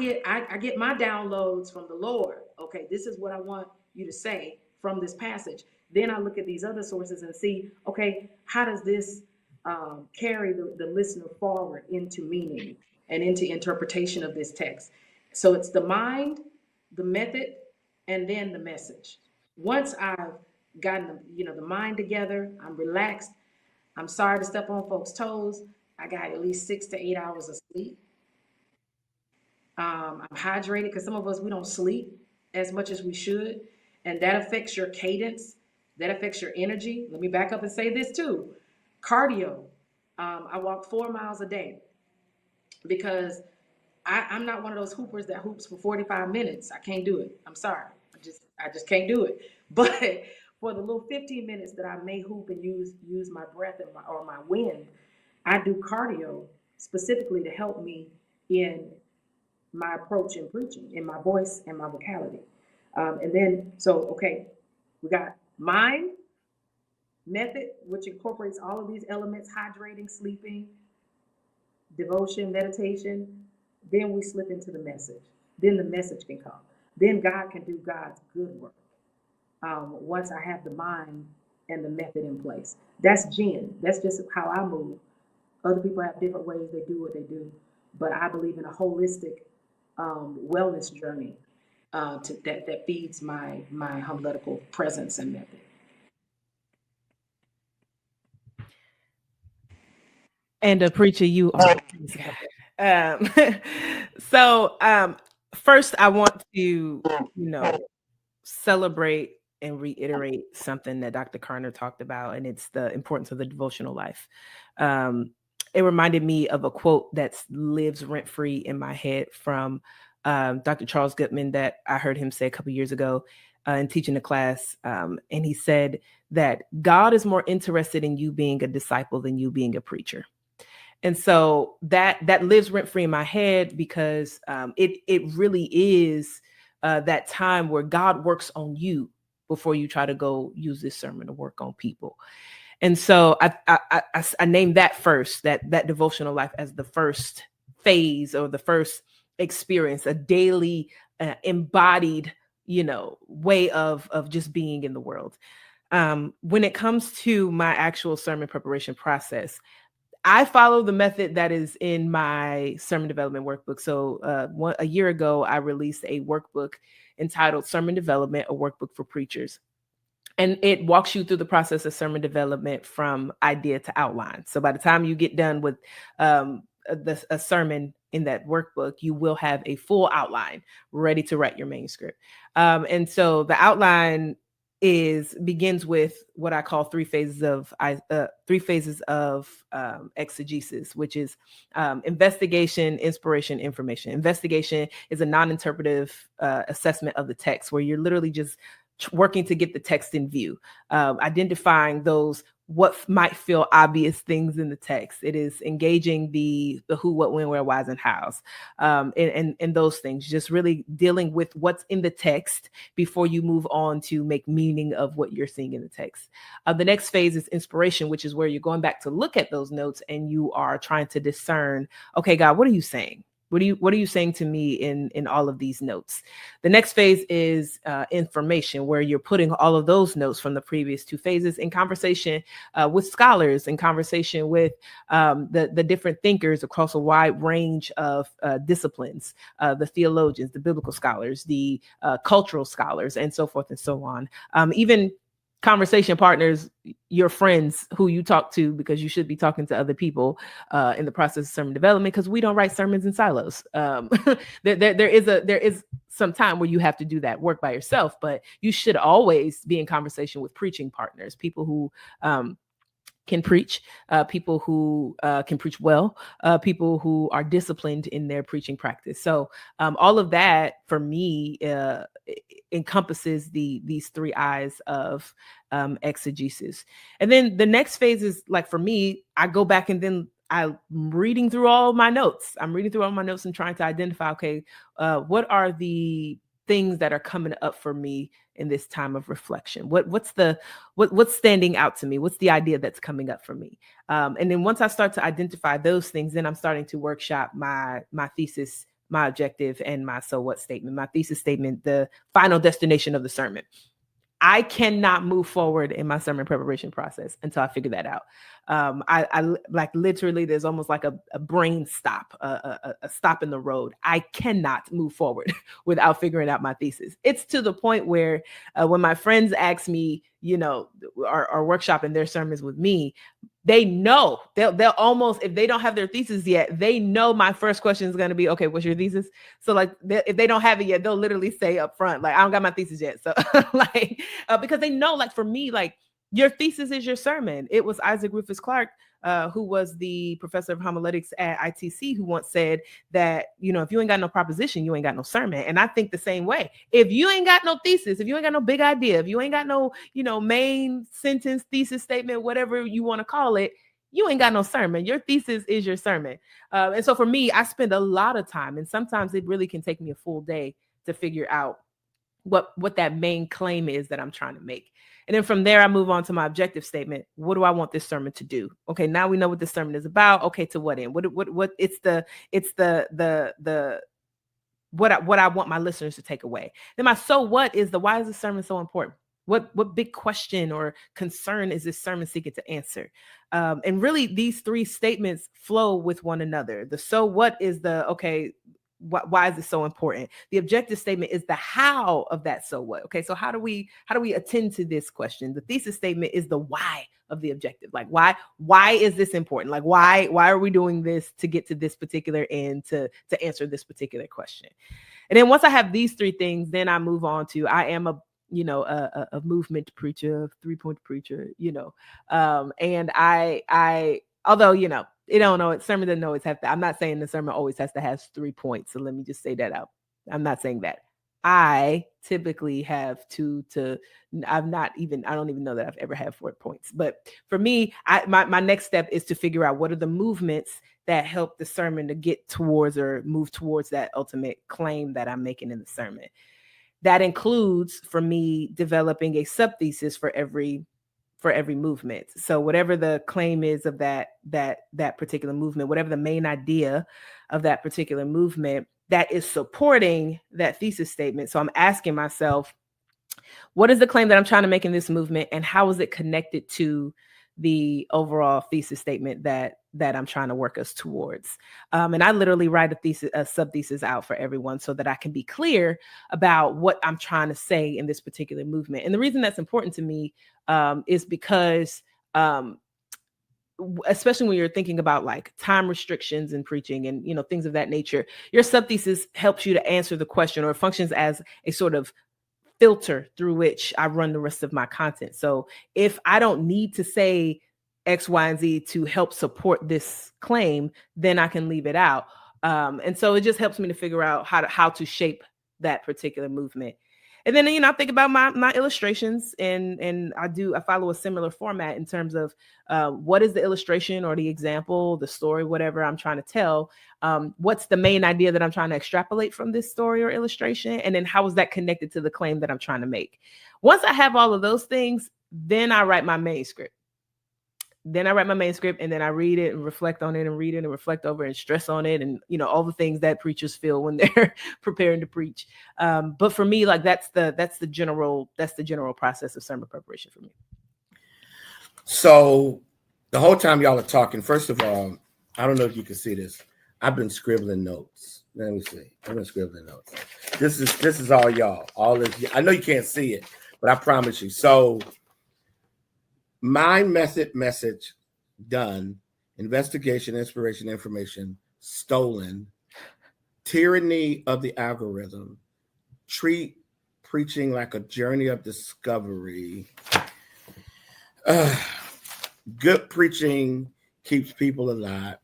get my downloads from the Lord. Okay, this is what I want you to say from this passage. Then I look at these other sources and see, okay, how does this carry the listener forward into meaning and into interpretation of this text? So it's the mind, the method, and then the message. Once I've gotten the mind together, I'm relaxed. I'm sorry to step on folks' toes. I got at least 6 to 8 hours of sleep. I'm hydrated because some of us, we don't sleep as much as we should. And that affects your cadence. That affects your energy. Let me back up and say this too. Cardio. I walk 4 miles a day because I'm not one of those hoopers that hoops for 45 minutes. I can't do it. I'm sorry. I just can't do it. But for the little 15 minutes that I may hoop and use my breath or my wind, I do cardio specifically to help me in my approach in preaching, in my voice and my vocality. We got mind, method, which incorporates all of these elements: hydrating, sleeping, devotion, meditation. Then we slip into the message. Then the message can come. Then God can do God's good work. Once I have the mind and the method in place. That's Jen. That's just how I move. Other people have different ways they do what they do. But I believe in a holistic wellness journey that feeds my homiletical presence and method. And a preacher you are. First I want to, celebrate and reiterate something that Dr. Carner talked about, and it's the importance of the devotional life. It reminded me of a quote that lives rent-free in my head from Dr. Charles Goodman that I heard him say a couple years ago in teaching a class. And he said that God is more interested in you being a disciple than you being a preacher. And so that lives rent-free in my head because it really is that time where God works on you before you try to go use this sermon to work on people. And so I named that first, that devotional life, as the first phase or the first experience, a daily embodied, way of just being in the world. When it comes to my actual sermon preparation process, I follow the method that is in my sermon development workbook. So a year ago, I released a workbook entitled Sermon Development, a Workbook for Preachers. And it walks you through the process of sermon development from idea to outline. So by the time you get done with a sermon in that workbook, you will have a full outline ready to write your manuscript. And so the outline begins with what I call three phases of exegesis, which is investigation, inspiration, information. Investigation is a non-interpretive assessment of the text, where you're literally just working to get the text in view, identifying those what might feel obvious things in the text. It is engaging the who, what, when, where, whys, and hows, and those things. Just really dealing with what's in the text before you move on to make meaning of what you're seeing in the text. The next phase is inspiration, which is where you're going back to look at those notes and you are trying to discern, okay, God, what are you saying? What are you saying to me in all of these notes? The next phase is information, where you're putting all of those notes from the previous two phases in conversation with scholars, in conversation with the different thinkers across a wide range of disciplines, the theologians, the biblical scholars, the cultural scholars, and so forth and so on. Even conversation partners, your friends who you talk to, because you should be talking to other people in the process of sermon development, because we don't write sermons in silos. There is some time where you have to do that work by yourself, but you should always be in conversation with preaching partners, people who can preach, people who can preach well, people who are disciplined in their preaching practice. So all of that for me encompasses these 3 I's of exegesis. And then the next phase is, like, for me, I go back and then I'm reading through all my notes. I'm reading through all my notes and trying to identify, okay, what are the things that are coming up for me in this time of reflection? What's standing out to me? What's the idea that's coming up for me? And then once I start to identify those things, then I'm starting to workshop my thesis, my objective, and my so what statement. My thesis statement, the final destination of the sermon. I cannot move forward in my sermon preparation process until I figure that out. I like, literally, there's almost like a brain stop, a stop in the road. I cannot move forward without figuring out my thesis. It's to the point where when my friends ask me, are workshopping their sermons with me, they know they'll almost, if they don't have their thesis yet, they know my first question is going to be, okay, what's your thesis? So like, if they don't have it yet, they'll literally say up front, like, I don't got my thesis yet. So like, because they know, like, for me, like, your thesis is your sermon. It was Isaac Rufus Clarke, who was the professor of homiletics at ITC, who once said that, if you ain't got no proposition, you ain't got no sermon. And I think the same way. If you ain't got no thesis, if you ain't got no big idea, if you ain't got no, main sentence, thesis statement, whatever you want to call it, you ain't got no sermon. Your thesis is your sermon. And so for me, I spend a lot of time, and sometimes it really can take me a full day to figure out what that main claim is that I'm trying to make. And then from there, I move on to my objective statement. What do I want this sermon to do? Okay, now we know what this sermon is about. Okay, to what end? What I want my listeners to take away. Then my so what is why is this sermon so important? What big question or concern is this sermon seeking to answer? And really, these 3 statements flow with one another. The so what is why is it so important? The objective statement is the how of that so what. Okay, so how do we attend to this question? The thesis statement is the why of the objective. Like, why is this important? Like, why are we doing this to get to this particular end, to answer this particular question? And then once I have these 3 things, then I move on to, I am a movement preacher, 3-point preacher, and I although, sermon doesn't always have to, I'm not saying the sermon always has to have 3 points. So let me just say that out. I'm not saying that. I typically have 2 to, I don't even know that I've ever had 4 points. But for me, my next step is to figure out what are the movements that help the sermon to get towards or move towards that ultimate claim that I'm making in the sermon. That includes, for me, developing a subthesis for every movement. So whatever the claim is of that particular movement, whatever the main idea of that particular movement, that is supporting that thesis statement. So I'm asking myself, what is the claim that I'm trying to make in this movement, and how is it connected to the overall thesis statement that I'm trying to work us towards? And I literally write a sub-thesis out for everyone so that I can be clear about what I'm trying to say in this particular movement. And the reason that's important to me is because, especially when you're thinking about like time restrictions in preaching and, things of that nature, your sub-thesis helps you to answer the question, or functions as a sort of filter through which I run the rest of my content. So if I don't need to say X, Y, and Z to help support this claim, then I can leave it out. And so it just helps me to figure out how to shape that particular movement. And then, I think about my illustrations, and I follow a similar format in terms of what is the illustration or the example, the story, whatever I'm trying to tell. What's the main idea that I'm trying to extrapolate from this story or illustration? And then how is that connected to the claim that I'm trying to make? Once I have all of those things, then I write my manuscript. And then I read it and reflect on it, and read it and reflect over and stress on it, and all the things that preachers feel when they're preparing to preach. But for me, like that's the general process of sermon preparation for me. So the whole time y'all are talking, first of all, I don't know if you can see this. I've been scribbling notes. Let me see. I've been scribbling notes. This is all y'all. All this. I know you can't see it, but I promise you. So Mind, method, message, done. Investigation, inspiration, information, stolen. Tyranny of the algorithm. Treat preaching like a journey of discovery. Good preaching keeps people alive.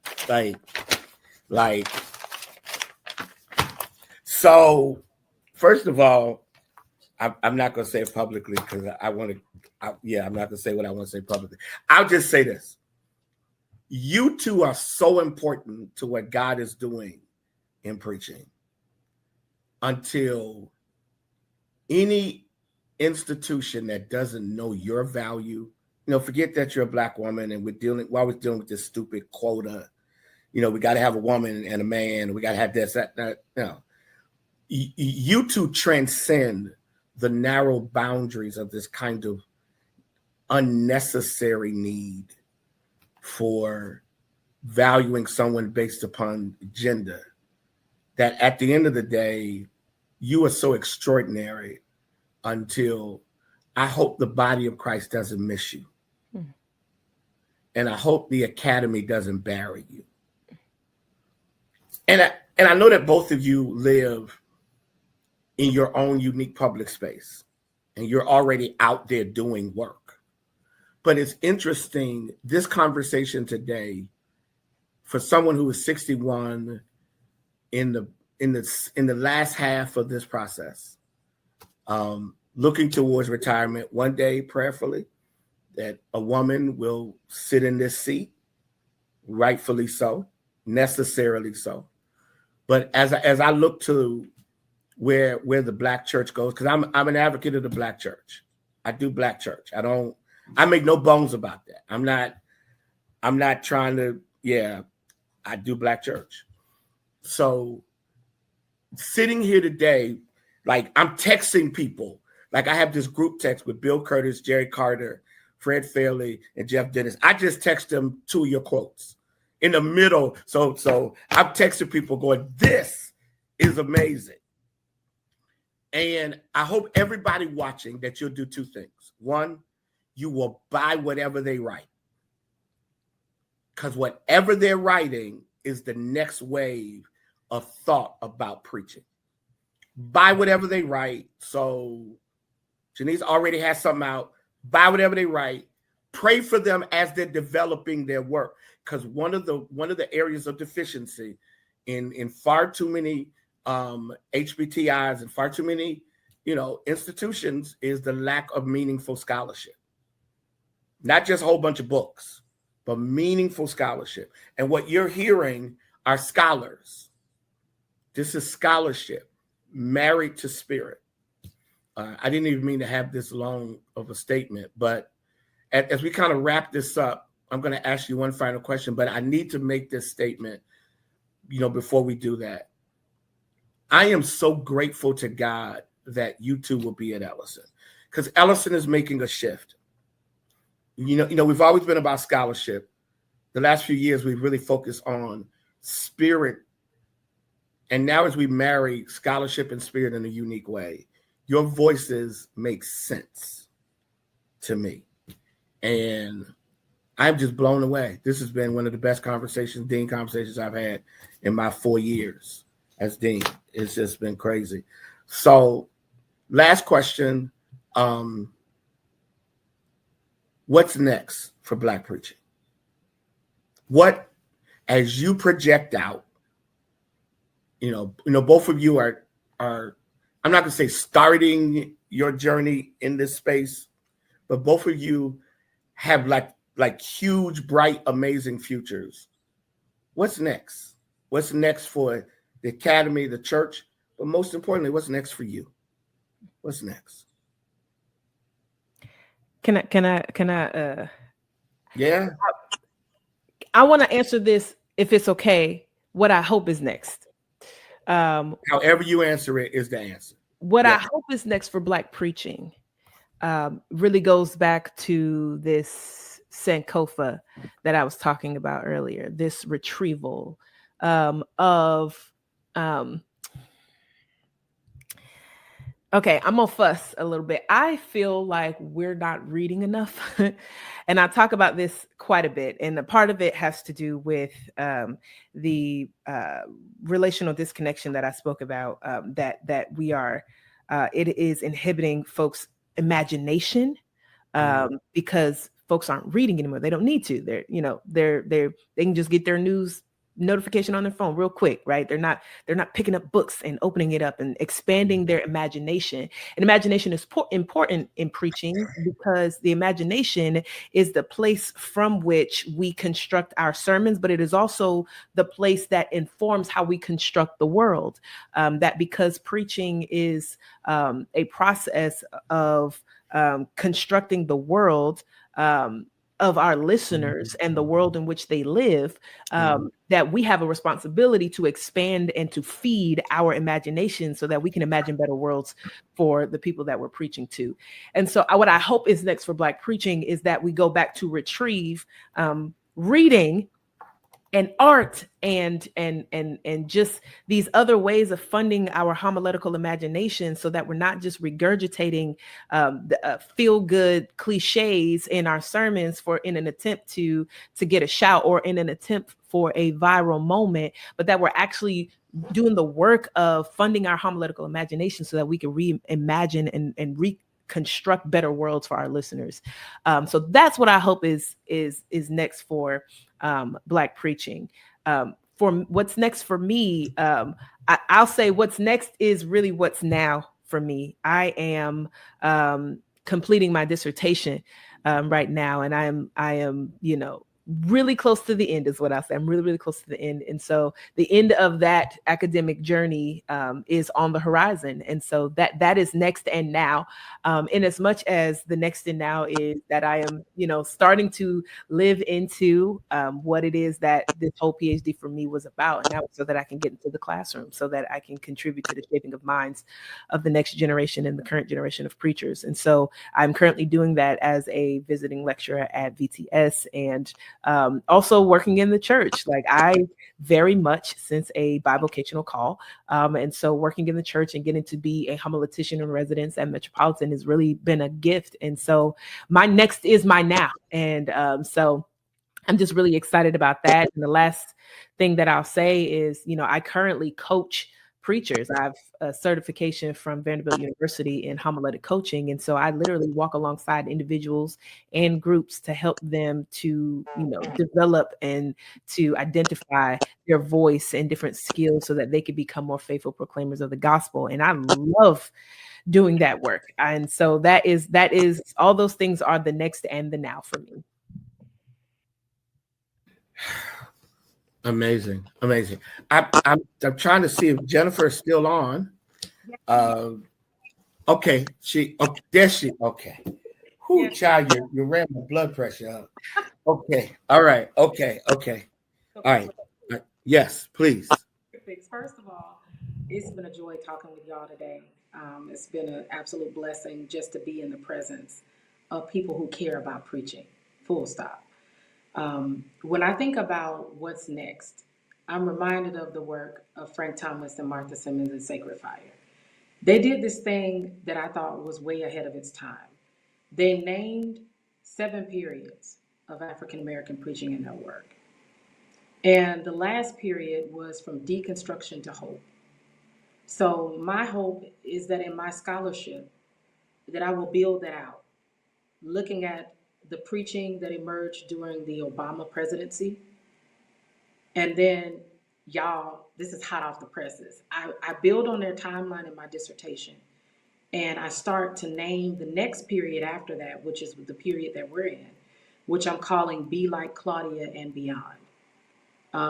Like. So, first of all, I'm not going to say it publicly because I'm not going to say what I want to say publicly. I'll just say this. You two are so important to what God is doing in preaching until any institution that doesn't know your value, forget that you're a Black woman and we're always dealing with this stupid quota. We got to have a woman and a man. We got to have this, that. You two transcend the narrow boundaries of this kind of unnecessary need for valuing someone based upon gender, that at the end of the day, you are so extraordinary until I hope the body of Christ doesn't miss you. And I hope the academy doesn't bury you. And I know that both of you live in your own unique public space and you're already out there doing work. But it's interesting, this conversation today, for someone who is 61 in the last half of this process, looking towards retirement, one day prayerfully that a woman will sit in this seat, rightfully so, necessarily so. But as I look to where the Black church goes, because I'm an advocate of the Black church. I do Black church. I make no bones about that. I'm not trying to, I do Black church. So sitting here today, like I'm texting people, like I have this group text with Bill Curtis, Jerry Carter, Fred Fairley, and Jeff Dennis. I just text them 2 of your quotes in the middle. So I'm texting people going, this is amazing. And I hope everybody watching that you'll do 2 things. One, you will buy whatever they write. Because whatever they're writing is the next wave of thought about preaching. Buy whatever they write. So Janice already has something out. Buy whatever they write. Pray for them as they're developing their work. Because one of the areas of deficiency in far too many HBTIs and far too many, institutions is the lack of meaningful scholarship. Not just a whole bunch of books, but meaningful scholarship. And what you're hearing are scholars. This is scholarship married to spirit. I didn't even mean to have this long of a statement, but as we kind of wrap this up, I'm going to ask you one final question, but I need to make this statement, before we do that. I am so grateful to God that you two will be at Ellison, because Ellison is making a shift. We've always been about scholarship. The last few years, we've really focused on spirit. And now as we marry scholarship and spirit in a unique way, your voices make sense to me. And I'm just blown away. This has been one of the best dean conversations I've had in my 4 years as dean. It's just been crazy. So last question. What's next for Black preaching? What, as you project out, both of you are I'm not going to say starting your journey in this space, but both of you have like huge, bright, amazing futures. What's next? What's next for the academy, the church, but most importantly, what's next for you? What's next? Can I? Yeah. I want to answer this, if it's okay, what I hope is next. However you answer it is the answer. What I hope is next for Black preaching really goes back to this Sankofa that I was talking about earlier, this retrieval of Okay, I'm gonna fuss a little bit. I feel like we're not reading enough, and I talk about this quite a bit. And a part of it has to do with the relational disconnection that I spoke about. That we are, it is inhibiting folks' imagination because folks aren't reading anymore. They don't need to. They can just get their news notification on their phone real quick, right? They're not picking up books and opening it up and expanding their imagination. And imagination is important in preaching because the imagination is the place from which we construct our sermons, but it is also the place that informs how we construct the world. That because preaching is a process of constructing the world of our listeners and the world in which they live, that we have a responsibility to expand and to feed our imagination so that we can imagine better worlds for the people that we're preaching to. And so what I hope is next for Black preaching is that we go back to retrieve reading and art and just these other ways of funding our homiletical imagination so that we're not just regurgitating feel-good cliches in our sermons in an attempt to get a shout or in an attempt for a viral moment, but that we're actually doing the work of funding our homiletical imagination so that we can reimagine and reconstruct better worlds for our listeners. So that's what I hope is next for Black preaching. For what's next for me, I'll say what's next is really what's now for me. I am completing my dissertation right now, and I am, really close to the end is what I'll say. I'm really, really close to the end. And so the end of that academic journey is on the horizon. And so that is next and now. In as much as the next and now is that I am, starting to live into what it is that this whole PhD for me was about. And that was so that I can get into the classroom, so that I can contribute to the shaping of minds of the next generation and the current generation of preachers. And so I'm currently doing that as a visiting lecturer at VTS and also working in the church. Like I very much sense a bivocational call. And so working in the church and getting to be a homiletician in residence at Metropolitan has really been a gift. And so my next is my now. And so I'm just really excited about that. And the last thing that I'll say is, I currently coach preachers. I have a certification from Vanderbilt University in homiletic coaching. And so I literally walk alongside individuals and groups to help them to, develop and to identify their voice and different skills so that they can become more faithful proclaimers of the gospel. And I love doing that work. And so that is all those things are the next and the now for me. Amazing. I'm trying to see if Jennifer is still on. Okay, there she. Okay, child, you ran my blood pressure up. Okay, all right. Okay, all right. Yes, please. First of all, it's been a joy talking with y'all today. It's been an absolute blessing just to be in the presence of people who care about preaching. Full stop. When I think about what's next, I'm reminded of the work of Frank Thomas and Martha Simmons and Sacred Fire. They did this thing that I thought was way ahead of its time. They named 7 periods of African American preaching in their work. And the last period was from deconstruction to hope. So my hope is that in my scholarship, that I will build that out, looking at the preaching that emerged during the Obama presidency. And then, y'all, this is hot off the presses. I build on their timeline in my dissertation. And I start to name the next period after that, which is the period that we're in, which I'm calling Be Like Claudia and Beyond.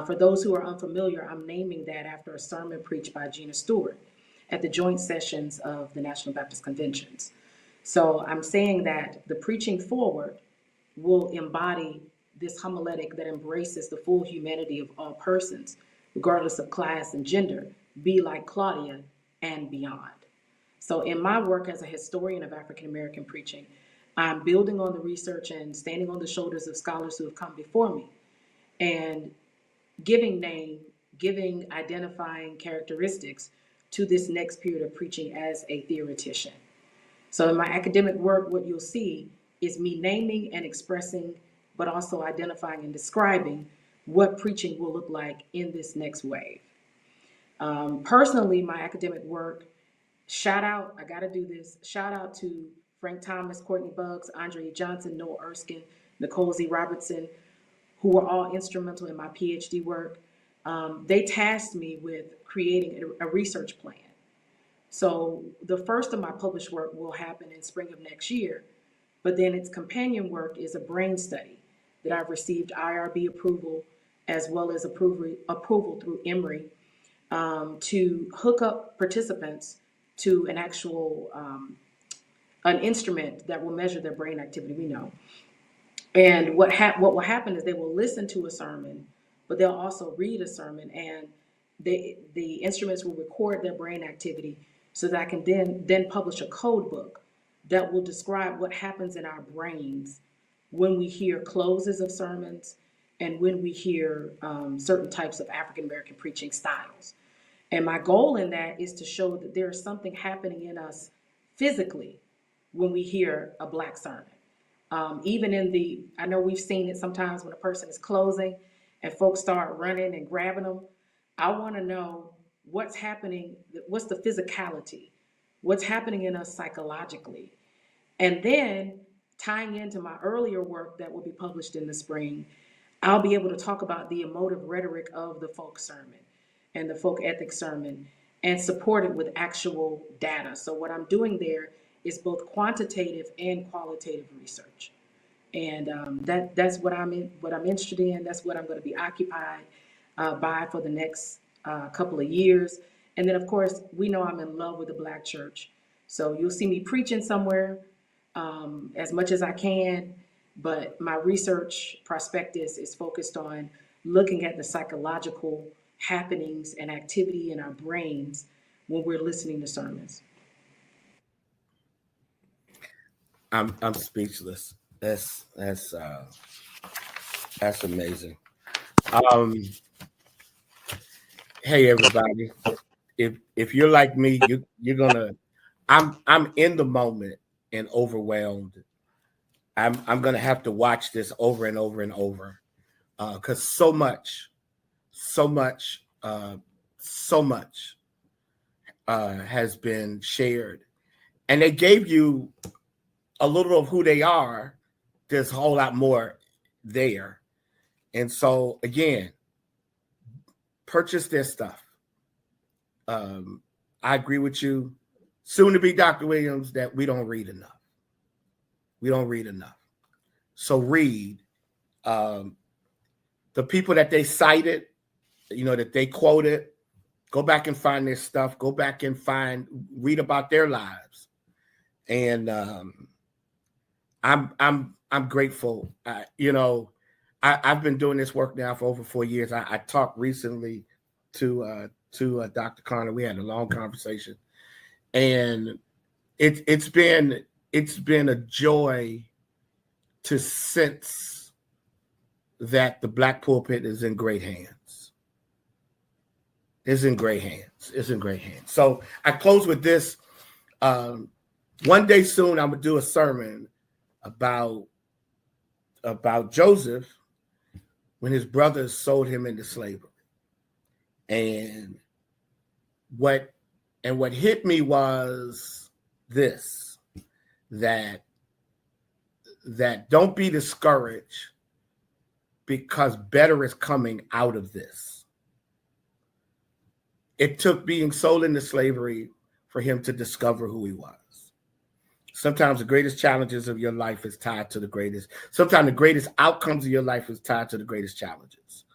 For those who are unfamiliar, I'm naming that after a sermon preached by Gina Stewart at the joint sessions of the National Baptist Conventions. So I'm saying that the preaching forward will embody this homiletic that embraces the full humanity of all persons, regardless of class and gender, be like Claudia and beyond. So in my work as a historian of African American preaching, I'm building on the research and standing on the shoulders of scholars who have come before me and giving name, giving identifying characteristics to this next period of preaching as a theoretician. So in my academic work, what you'll see is me naming and expressing, but also identifying and describing what preaching will look like in this next wave. Personally, my academic work, shout out, I gotta do this, shout out to Frank Thomas, Courtney Buggs, Andre Johnson, Noah Erskine, Nicole Z. Robertson, who were all instrumental in my PhD work. They tasked me with creating a research plan. So the first of my published work will happen in spring of next year, but then its companion work is a brain study that I've received IRB approval as well as approval through Emory to hook up participants to an actual an instrument that will measure their brain activity. We know. And what will happen is they will listen to a sermon, but they'll also read a sermon, and the instruments will record their brain activity so that I can then publish a code book that will describe what happens in our brains when we hear closes of sermons and when we hear certain types of African American preaching styles. And my goal in that is to show that there is something happening in us physically when we hear a Black sermon. Even I know we've seen it sometimes when a person is closing and folks start running and grabbing them. I want to know what's happening, what's the physicality, what's happening in us psychologically. And then tying into my earlier work that will be published in the spring, I'll be able to talk about the emotive rhetoric of the folk sermon and the folk ethic sermon and support it with actual data. So what I'm doing there is both quantitative and qualitative research. And that's what I'm interested in. That's what I'm going to be occupied by for the next couple of years. And then, of course, we know I'm in love with the Black church. So you'll see me preaching somewhere as much as I can. But my research prospectus is focused on looking at the psychological happenings and activity in our brains when we're listening to sermons. I'm speechless. That's amazing. Hey everybody, if you're like me, you're gonna. I'm in the moment and overwhelmed. I'm gonna have to watch this over and over and over because so much has been shared, and they gave you a little of who they are. There's a whole lot more there. And so again, purchase their stuff. I agree with you, soon to be Dr. Williams, that we don't read enough. We don't read enough. So read. The people that they cited, that they quoted, go back and find their stuff. Go back and read about their lives. And I'm grateful. I've been doing this work now for over 4 years. I talked recently to Dr. Carner. We had a long conversation, and it's been a joy to sense that the Black pulpit is in great hands. It's in great hands. It's in great hands. So I close with this. One day soon, I'm gonna do a sermon about Joseph when his brothers sold him into slavery. And what hit me was this, that don't be discouraged because better is coming out of this. It took being sold into slavery for him to discover who he was. Sometimes the greatest challenges of your life is tied to the greatest. Sometimes the greatest outcomes of your life is tied to the greatest challenges.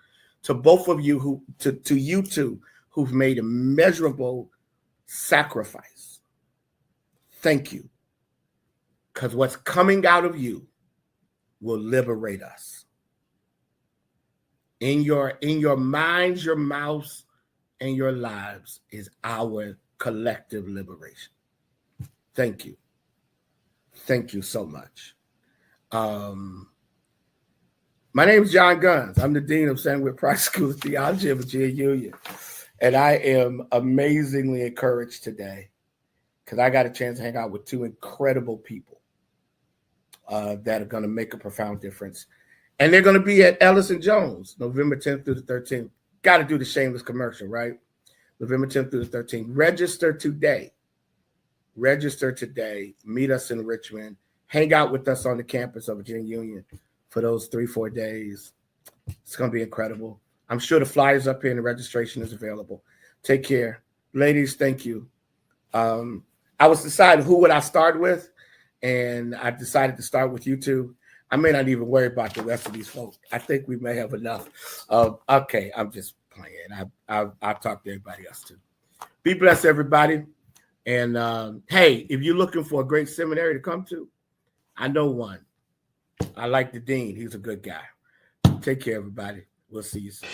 To both of you to you two who've made immeasurable sacrifice, thank you. Because what's coming out of you will liberate us. In your minds, your mouths, and your lives is our collective liberation. Thank you. Thank you so much. My name is John Guns. I'm the Dean of Samuel Price School of Theology at Virginia Union. And I am amazingly encouraged today because I got a chance to hang out with two incredible people that are going to make a profound difference. And they're going to be at Ellis & Jones, November 10th through the 13th. Got to do the shameless commercial, right? November 10th through the 13th. Register today. Register today. Meet us in Richmond. Hang out with us on the campus of Virginia Union for those 3-4 days. It's going to be incredible. I'm sure the flyers up here and the registration is available. Take care. Ladies, thank you. I was deciding who would I start with, and I decided to start with you two. I may not even worry about the rest of these folks. I think we may have enough. Okay, I'm just playing. I'll talk to everybody else too. Be blessed, everybody. And hey, if you're looking for a great seminary to come to, I know one. I like the dean. He's a good guy. Take care, everybody. We'll see you soon.